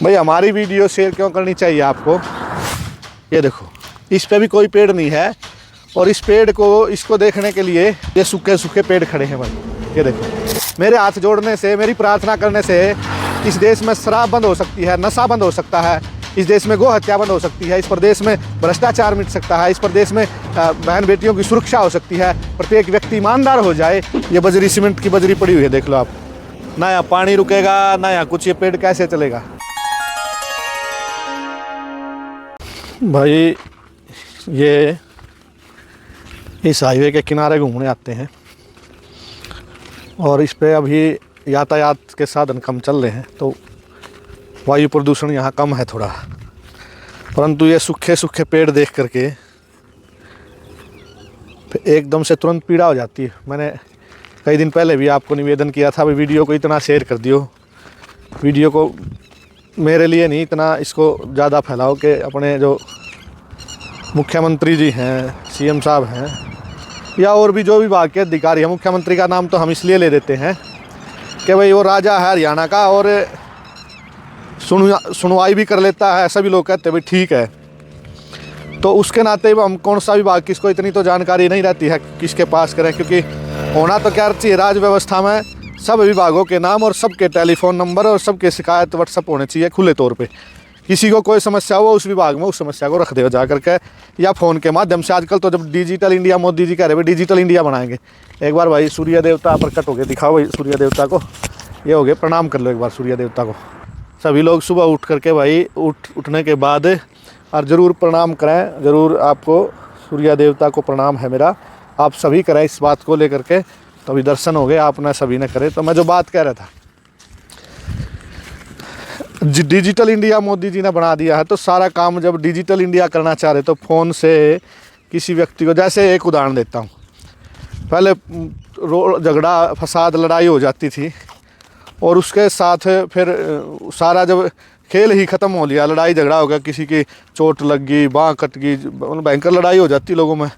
भाई हमारी video share क्यों करनी चाहिए आपको। ये देखो, इस पे भी कोई पेड़ नहीं है और इस पेड़ को इसको देखने के लिए ये सूखे सूखे पेड़ खड़े हैं भाई। ये देखो, मेरे हाथ जोड़ने से, मेरी प्रार्थना करने से इस देश में शराब बंद हो सकती है, नशा बंद हो सकता है, इस देश में गो हत्या बंद हो सकती है, इस प्रदेश में भ्रष्टाचार मिट सकता है, इस प्रदेश में बहन बेटियों की सुरक्षा हो सकती है, प्रत्येक व्यक्ति ईमानदार हो जाए। ये बजरी सीमेंट की बजरी पड़ी हुई है, देख लो आप। ना यहाँ पानी रुकेगा ना यहाँ कुछ, ये पेड़ कैसे चलेगा भाई। ये इस हाईवे के किनारे घूमने आते हैं और इस पे अभी यातायात के साधन कम चल रहे हैं तो वायु प्रदूषण यहाँ कम है थोड़ा, परंतु ये सूखे सूखे पेड़ देख करके एकदम से तुरंत पीड़ा हो जाती है। मैंने कई दिन पहले भी आपको निवेदन किया था, भाई वीडियो को इतना शेयर कर दियो, वीडियो को मेरे लिए नहीं, इतना इसको ज़्यादा फैलाओ कि अपने जो मुख्यमंत्री जी हैं, सीएम साहब हैं, या और भी जो विभाग के अधिकारी हैं, मुख्यमंत्री का नाम तो हम इसलिए ले देते हैं कि भाई वो राजा है हरियाणा का और सुनवाई भी कर लेता है, सभी लोग कहते हैं भाई ठीक है। तो उसके नाते हम कौन सा विभाग, किसको इतनी तो जानकारी नहीं रहती है किसके पास करें, क्योंकि होना तो क्या चाहिए, राज व्यवस्था में सब विभागों के नाम और सबके टेलीफोन नंबर और सबके शिकायत व्हाट्सअप होने चाहिए खुले तौर पे। किसी को कोई समस्या हो उस विभाग में उस समस्या को रख दे जा करके, या फ़ोन के माध्यम से। आजकल तो जब डिजिटल इंडिया, मोदी जी कह रहे भाई डिजिटल इंडिया बनाएंगे। एक बार भाई सूर्य देवता प्रकट हो गए, दिखाओ भाई सूर्य देवता को, ये हो गए, प्रणाम कर लो एक बार सूर्य देवता को। सभी लोग सुबह उठ करके भाई उठने के बाद और ज़रूर प्रणाम करें, ज़रूर आपको सूर्य देवता को प्रणाम है मेरा, आप सभी करें इस बात को लेकर के, तो अभी दर्शन हो गए, आपने सभी ने करे। तो मैं जो बात कह रहा था, डिजिटल इंडिया मोदी जी ने बना दिया है, तो सारा काम जब डिजिटल इंडिया करना चाह रहे तो फ़ोन से किसी व्यक्ति को, जैसे एक उदाहरण देता हूँ, पहले झगड़ा फसाद लड़ाई हो जाती थी और उसके साथ फिर सारा जब खेल ही ख़त्म हो लिया, लड़ाई झगड़ा हो गया, किसी की चोट लग गई, बाँह कट गई, भयंकर लड़ाई हो जाती लोगों में,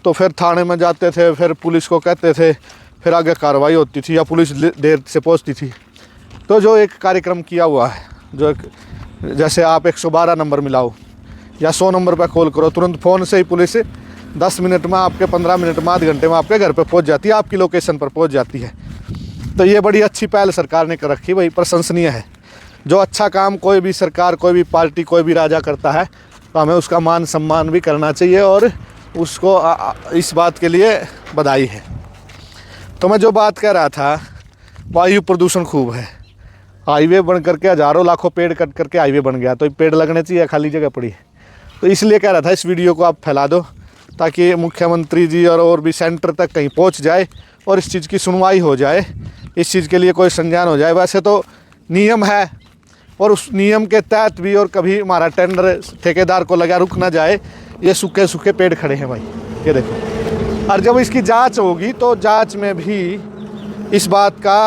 तो फिर थाने में जाते थे, फिर पुलिस को कहते थे, फिर आगे कार्रवाई होती थी या पुलिस देर से पहुंचती थी। तो जो एक कार्यक्रम किया हुआ है, जो एक, जैसे आप 112 नंबर मिलाओ या 100 नंबर पर कॉल करो, तुरंत फ़ोन से ही पुलिस 10 मिनट में आपके, 15 मिनट में, आधे घंटे में आपके घर पर पहुँच जाती है, आपकी लोकेशन पर पहुँच जाती है। तो ये बड़ी अच्छी पहल सरकार ने कर रखी, भाई प्रशंसनीय है। जो अच्छा काम कोई भी सरकार, कोई भी पार्टी, कोई भी राजा करता है तो हमें उसका मान सम्मान भी करना चाहिए और उसको इस बात के लिए बधाई है। तो मैं जो बात कह रहा था, वायु प्रदूषण खूब है, हाईवे बन करके हज़ारों लाखों पेड़ कट करके हाईवे बन गया, तो पेड़ लगने चाहिए, खाली जगह पड़ी है। तो इसलिए कह रहा था इस वीडियो को आप फैला दो ताकि मुख्यमंत्री जी और भी सेंटर तक कहीं पहुंच जाए और इस चीज़ की सुनवाई हो जाए, इस चीज़ के लिए कोई संज्ञान हो जाए। वैसे तो नियम है और उस नियम के तहत भी, और कभी हमारा टेंडर ठेकेदार को लगा रुक ना जाए, ये सूखे सूखे पेड़ खड़े हैं भाई, ये देखो। और जब इसकी जांच होगी तो जांच में भी इस बात का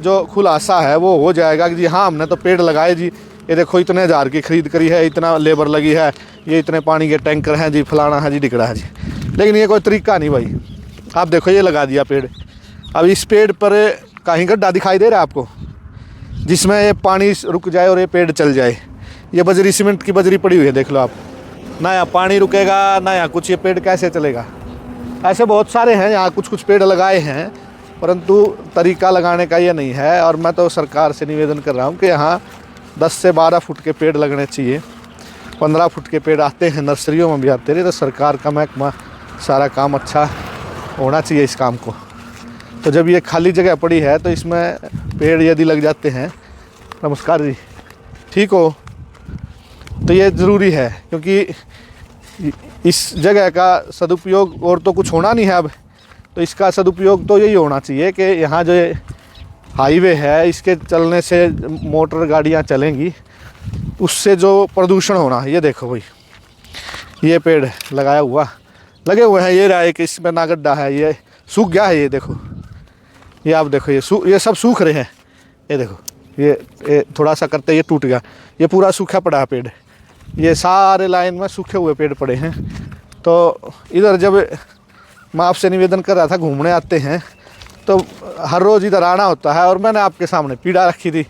जो खुलासा है वो हो जाएगा कि जी हाँ हमने तो पेड़ लगाए जी, ये देखो इतने हज़ार की खरीद करी है, इतना लेबर लगी है, ये इतने पानी के टैंकर हैं जी, फलाना है जी, ढिकड़ा है जी। लेकिन ये कोई तरीका नहीं भाई। आप देखो ये लगा दिया पेड़, अब इस पेड़ पर कहीं गड्ढा दिखाई दे रहा है आपको जिसमें ये पानी रुक जाए और ये पेड़ चल जाए। ये बजरी सीमेंट की बजरी पड़ी हुई है, देख लो आप। ना यहाँ पानी रुकेगा ना यहाँ कुछ, ये पेड़ कैसे चलेगा। ऐसे बहुत सारे हैं यहाँ, कुछ कुछ पेड़ लगाए हैं, परंतु तरीका लगाने का ये नहीं है। और मैं तो सरकार से निवेदन कर रहा हूँ कि यहाँ 10 से 12 फुट के पेड़ लगने चाहिए, 15 फुट के पेड़ आते हैं, नर्सरियों में भी आते रहे, तो सरकार का महकमा सारा काम अच्छा होना चाहिए इस काम को। तो जब ये खाली जगह पड़ी है तो इसमें पेड़ यदि लग जाते हैं, नमस्कार जी, ठीक हो, तो ये ज़रूरी है, क्योंकि इस जगह का सदुपयोग और तो कुछ होना नहीं है अब। तो इसका सदुपयोग तो यही होना चाहिए कि यहाँ जो हाईवे है इसके चलने से मोटर गाड़ियाँ चलेंगी, उससे जो प्रदूषण होना, ये देखो भाई ये पेड़ लगाया हुआ लगे हुए हैं, ये रहा है कि इसमें ना गड्ढा है, ये सूख गया है, ये देखो, ये आप देखो, ये सब सूख रहे हैं, ये देखो, ये थोड़ा सा करते ये टूट गया, ये पूरा सूखा पड़ा है पेड़, ये सारे लाइन में सूखे हुए पेड़ पड़े हैं। तो इधर जब मैं आपसे निवेदन कर रहा था, घूमने आते हैं तो हर रोज़ इधर आना होता है, और मैंने आपके सामने पीड़ा रखी थी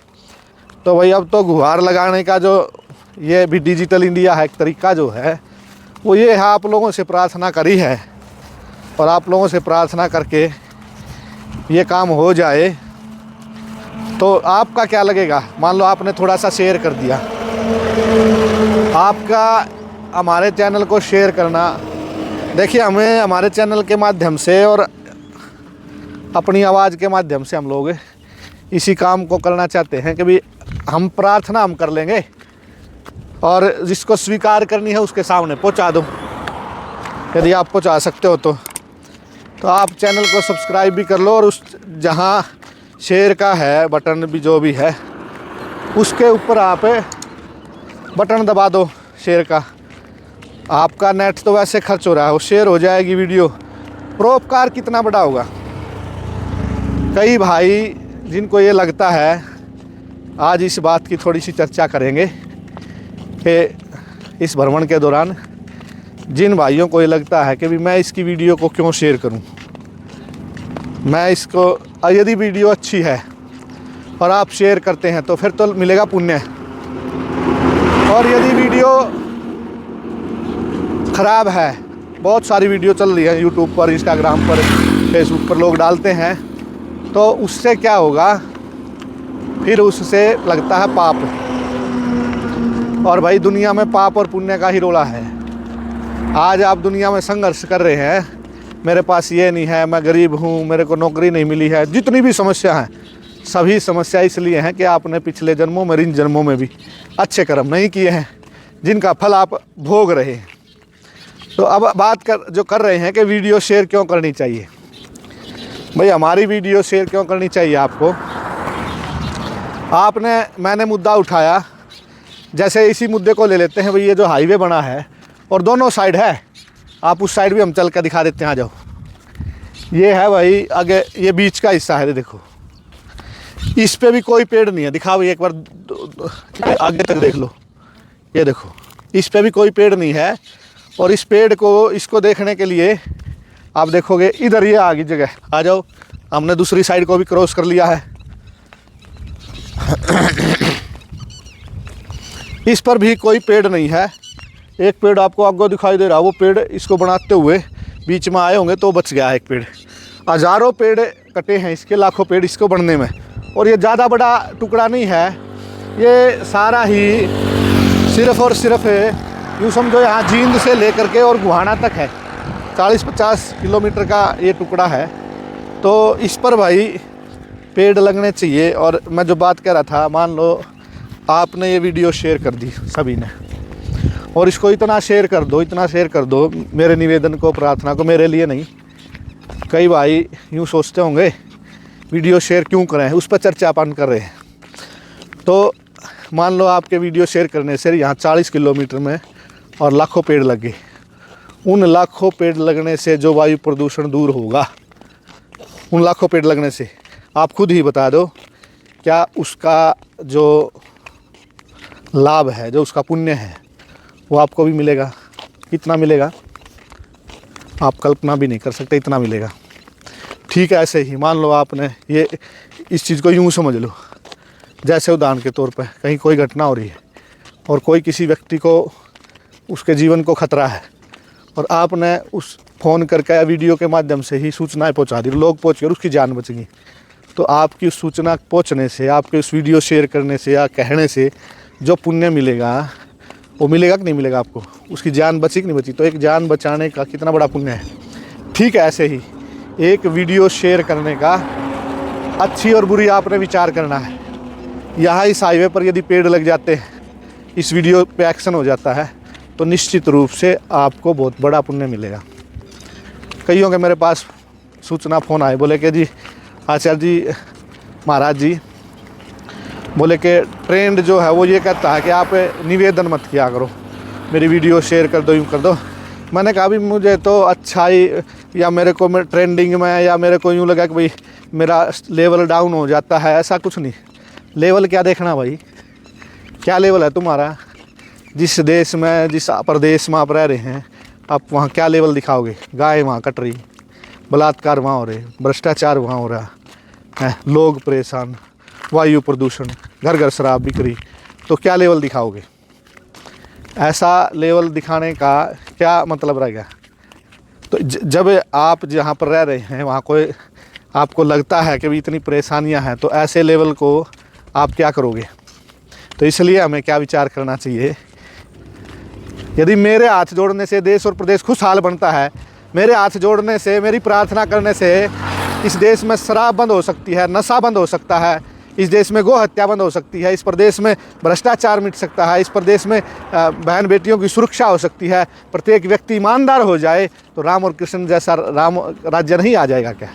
तो भाई अब तो गुहार लगाने का जो ये भी डिजिटल इंडिया है, एक तरीका जो है वो ये है, आप लोगों से प्रार्थना करी है और आप लोगों से प्रार्थना करके ये काम हो जाए तो आपका क्या लगेगा। मान लो आपने थोड़ा सा शेयर कर दिया, आपका हमारे चैनल को शेयर करना, देखिए हमें हमारे चैनल के माध्यम से और अपनी आवाज़ के माध्यम से हम लोग इसी काम को करना चाहते हैं कि भाई हम प्रार्थना हम कर लेंगे और जिसको स्वीकार करनी है उसके सामने पहुंचा दो। यदि आप पहुंचा सकते हो तो आप चैनल को सब्सक्राइब भी कर लो और उस जहां शेयर का है बटन भी जो भी है उसके ऊपर आप बटन दबा दो शेयर का। आपका नेट तो वैसे खर्च हो रहा है, वो शेयर हो जाएगी वीडियो। परोपकार कितना बड़ा होगा। कई भाई जिनको ये लगता है, आज इस बात की थोड़ी सी चर्चा करेंगे कि इस भ्रमण के दौरान जिन भाइयों को ये लगता है कि भी मैं इसकी वीडियो को क्यों शेयर करूं, मैं इसको, यदि वीडियो अच्छी है और आप शेयर करते हैं तो फिर तो मिलेगा पुण्य, और यदि वीडियो ख़राब है, बहुत सारी वीडियो चल रही है यूट्यूब पर, इंस्टाग्राम पर, फेसबुक पर लोग डालते हैं, तो उससे क्या होगा, फिर उससे लगता है पाप। और भाई दुनिया में पाप और पुण्य का ही रोला है। आज आप दुनिया में संघर्ष कर रहे हैं, मेरे पास ये नहीं है, मैं गरीब हूँ, मेरे को नौकरी नहीं मिली है, जितनी भी समस्या हैं सभी समस्या इसलिए हैं कि आपने पिछले जन्मों में, इन जन्मों में भी अच्छे कर्म नहीं किए हैं जिनका फल आप भोग रहे हैं। तो अब बात जो कर रहे हैं कि वीडियो शेयर क्यों करनी चाहिए। भाई हमारी वीडियो शेयर क्यों करनी चाहिए आपको, मैंने मुद्दा उठाया, जैसे इसी मुद्दे को ले लेते हैं। भाई ये जो हाईवे बना है और दोनों साइड है, आप उस साइड भी हम चल कर दिखा देते हैं, आ जाओ। ये है भाई आगे, ये बीच का हिस्सा है, देखो इस पे भी कोई पेड़ नहीं है। दिखाओ एक बार आगे तक देख लो, ये देखो इस पे भी कोई पेड़ नहीं है। और इस पेड़ को, इसको देखने के लिए आप देखोगे इधर ये आगे जगह, आ जाओ। हमने दूसरी साइड को भी क्रॉस कर लिया है। इस पर भी कोई पेड़ नहीं है। एक पेड़ आपको आगे दिखाई दे रहा है, वो पेड़ इसको बनाते हुए बीच में आए होंगे तो बच गया है एक पेड़। हज़ारों पेड़ कटे हैं इसके, लाखों पेड़ इसको बनने में। और ये ज़्यादा बड़ा टुकड़ा नहीं है, ये सारा ही सिर्फ़ और सिर्फ यूँ समझो यहाँ जींद से लेकर के और गुहाना तक है, 40-50 किलोमीटर का ये टुकड़ा है। तो इस पर भाई पेड़ लगने चाहिए। और मैं जो बात कह रहा था, मान लो आपने ये वीडियो शेयर कर दी सभी ने, और इसको इतना शेयर कर दो, इतना शेयर कर दो, मेरे निवेदन को, प्रार्थना को, मेरे लिए नहीं। कई भाई यूँ सोचते होंगे वीडियो शेयर क्यों करें, उस पर चर्चा अपन कर रहे हैं। तो मान लो आपके वीडियो शेयर करने से यहाँ 40 किलोमीटर में और लाखों पेड़ लगे, उन लाखों पेड़ लगने से जो वायु प्रदूषण दूर होगा, उन लाखों पेड़ लगने से आप खुद ही बता दो क्या उसका जो लाभ है, जो उसका पुण्य है, वो आपको भी मिलेगा। कितना मिलेगा आप कल्पना भी नहीं कर सकते, इतना मिलेगा। ठीक है, ऐसे ही मान लो आपने ये, इस चीज़ को यूँ समझ लो, जैसे उदाहरण के तौर पर कहीं कोई घटना हो रही है और कोई किसी व्यक्ति को, उसके जीवन को खतरा है, और आपने उस फ़ोन करके या वीडियो के माध्यम से ही सूचनाएं पहुंचा दी, लोग पहुंच गए, उसकी जान बच गई। तो आपकी उस सूचना पहुंचने से, आपके उस वीडियो शेयर करने से या कहने से जो पुण्य मिलेगा, वो मिलेगा कि नहीं मिलेगा आपको। उसकी जान बची कि नहीं बची। तो एक जान बचाने का कितना बड़ा पुण्य है। ठीक है, ऐसे ही एक वीडियो शेयर करने का अच्छी और बुरी आपने विचार करना है। यहाँ इस हाईवे पर यदि पेड़ लग जाते हैं, इस वीडियो पे एक्शन हो जाता है, तो निश्चित रूप से आपको बहुत बड़ा पुण्य मिलेगा। कईयों के मेरे पास सूचना फ़ोन आए, बोले कि जी आचार्य जी, महाराज जी, बोले कि ट्रेंड जो है वो ये कहता है कि आप निवेदन मत किया करो, मेरी वीडियो शेयर कर दो, यूँ कर दो। मैंने कहा भी मुझे तो अच्छा ही, या मेरे को ट्रेंडिंग में, या मेरे को यूँ लगा कि भाई मेरा लेवल डाउन हो जाता है, ऐसा कुछ नहीं। लेवल क्या देखना भाई, क्या लेवल है तुम्हारा। जिस देश में, जिस प्रदेश में आप रह रहे हैं, आप वहाँ क्या लेवल दिखाओगे। गाय वहाँ कट रही, बलात्कार वहाँ हो रहे, भ्रष्टाचार वहाँ हो रहा है, लोग परेशान, वायु प्रदूषण, घर घर शराब बिक्री, तो क्या लेवल दिखाओगे? ऐसा लेवल दिखाने का क्या मतलब रहेगा? तो जब आप जहाँ पर रह रहे हैं वहाँ कोई आपको लगता है कि भी इतनी परेशानियाँ हैं, तो ऐसे लेवल को आप क्या करोगे? तो इसलिए हमें क्या विचार करना चाहिए, यदि मेरे हाथ जोड़ने से देश और प्रदेश खुशहाल बनता है, मेरे हाथ जोड़ने से, मेरी प्रार्थना करने से इस देश में शराब बंद हो सकती है, नशा बंद हो सकता है, इस देश में गो हत्या बंद हो सकती है, इस प्रदेश में भ्रष्टाचार मिट सकता है, इस प्रदेश में बहन बेटियों की सुरक्षा हो सकती है, प्रत्येक व्यक्ति ईमानदार हो जाए, तो राम और कृष्ण जैसा राम राज्य नहीं आ जाएगा क्या?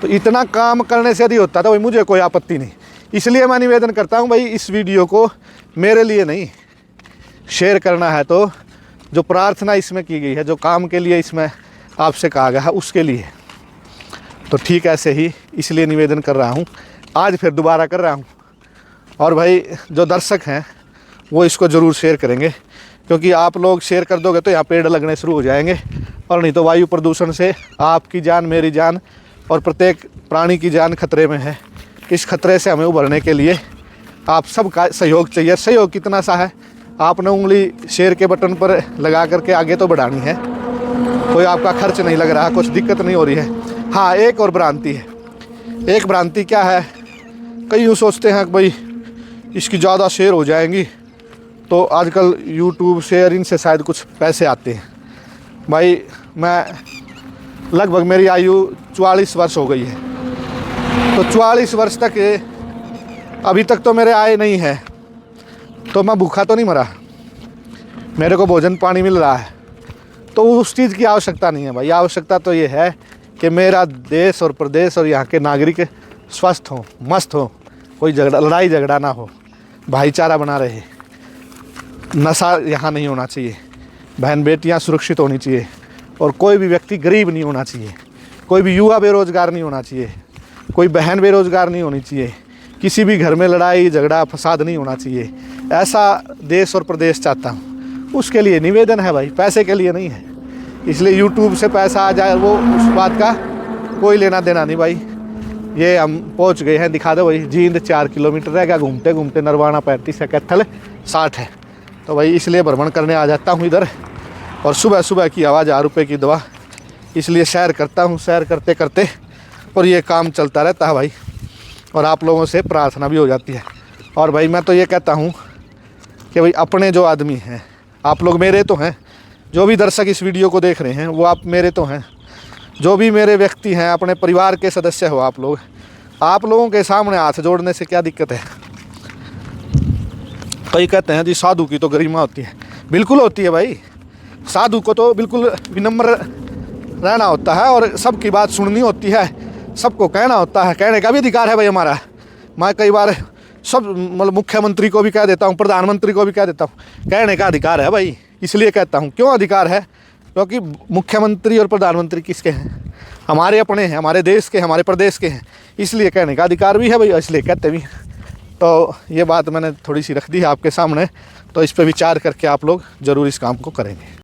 तो इतना काम करने से यदि होता तो भाई मुझे कोई आपत्ति नहीं। इसलिए मैं निवेदन करता हूँ भाई, इस वीडियो को मेरे लिए नहीं शेयर करना है, तो जो प्रार्थना इसमें की गई है, जो काम के लिए इसमें आपसे कहा गया है, उसके लिए। तो ठीक ऐसे ही इसलिए निवेदन कर रहा हूँ, आज फिर दोबारा कर रहा हूँ। और भाई जो दर्शक हैं वो इसको ज़रूर शेयर करेंगे, क्योंकि आप लोग शेयर कर दोगे तो यहाँ पेड़ लगने शुरू हो जाएंगे, और नहीं तो वायु प्रदूषण से आपकी जान, मेरी जान और प्रत्येक प्राणी की जान खतरे में है। इस खतरे से हमें उभरने के लिए आप सबका सहयोग चाहिए। सहयोग कितना सा है, आपने उंगली शेयर के बटन पर लगा करके आगे तो बढ़ानी है, कोई आपका खर्च नहीं लग रहा, कुछ दिक्कत नहीं हो रही है। हाँ, एक और भ्रांति है। एक भ्रांति क्या है, कई यूँ सोचते हैं कि भाई इसकी ज़्यादा शेयर हो जाएंगी तो आजकल यूट्यूब शेयरिंग से शायद कुछ पैसे आते हैं। भाई मैं लगभग, मेरी आयु 44 वर्ष हो गई है, तो 44 वर्ष तक अभी तक तो मेरे आए नहीं है, तो मैं भूखा तो नहीं मरा, मेरे को भोजन पानी मिल रहा है, तो उस चीज़ की आवश्यकता नहीं है भाई। आवश्यकता तो ये है कि मेरा देश और प्रदेश और यहाँ के नागरिक स्वस्थ हों, मस्त हों, कोई लड़ाई झगड़ा ना हो, भाईचारा बना रहे, नशा यहाँ नहीं होना चाहिए, बहन बेटियाँ सुरक्षित होनी चाहिए, और कोई भी व्यक्ति गरीब नहीं होना चाहिए, कोई भी युवा बेरोज़गार नहीं होना चाहिए, कोई बहन बेरोज़गार नहीं होनी चाहिए, किसी भी घर में लड़ाई झगड़ा फसाद नहीं होना चाहिए। ऐसा देश और प्रदेश चाहता हूँ, उसके लिए निवेदन है भाई, पैसे के लिए नहीं है। इसलिए यूट्यूब से पैसा आ जाए वो उस बात का कोई लेना देना नहीं भाई। ये हम पहुँच गए हैं, दिखा दो भाई, जींद 4 किलोमीटर रह गया, घूमते घूमते नरवाना 35 है, कैथल 60 है। तो भाई इसलिए भ्रमण करने आ जाता हूँ इधर, और सुबह सुबह की आवाज़ 10 रुपये की दवा, इसलिए सैर करता हूँ। सैर करते करते और ये काम चलता रहता है भाई, और आप लोगों से प्रार्थना भी हो जाती है। और भाई मैं तो ये कहता हूँ कि भाई अपने जो आदमी हैं, आप लोग मेरे तो हैं, जो भी दर्शक इस वीडियो को देख रहे हैं वो आप मेरे तो हैं, जो भी मेरे व्यक्ति हैं, अपने परिवार के सदस्य हो आप लोग, आप लोगों के सामने हाथ जोड़ने से क्या दिक्कत है? कई कहते हैं जी साधु की तो गरिमा होती है, बिल्कुल होती है भाई। साधु को तो बिल्कुल विनम्र रहना होता है, और सबकी बात सुननी होती है, सबको कहना होता है, कहने का भी अधिकार है भाई हमारा। मैं कई बार सब मतलब मुख्यमंत्री को भी कह देता हूँ, प्रधानमंत्री को भी कह देता हूँ, कहने का अधिकार है भाई। इसलिए कहता हूँ, क्यों अधिकार है? क्योंकि मुख्यमंत्री और प्रधानमंत्री किसके हैं? हमारे अपने हैं, हमारे देश के, हमारे प्रदेश के हैं, इसलिए कहने का अधिकार भी है भाई, इसलिए कहते भी। तो ये बात मैंने थोड़ी सी रख दी है आपके सामने, तो इस पर विचार करके आप लोग ज़रूर इस काम को करेंगे।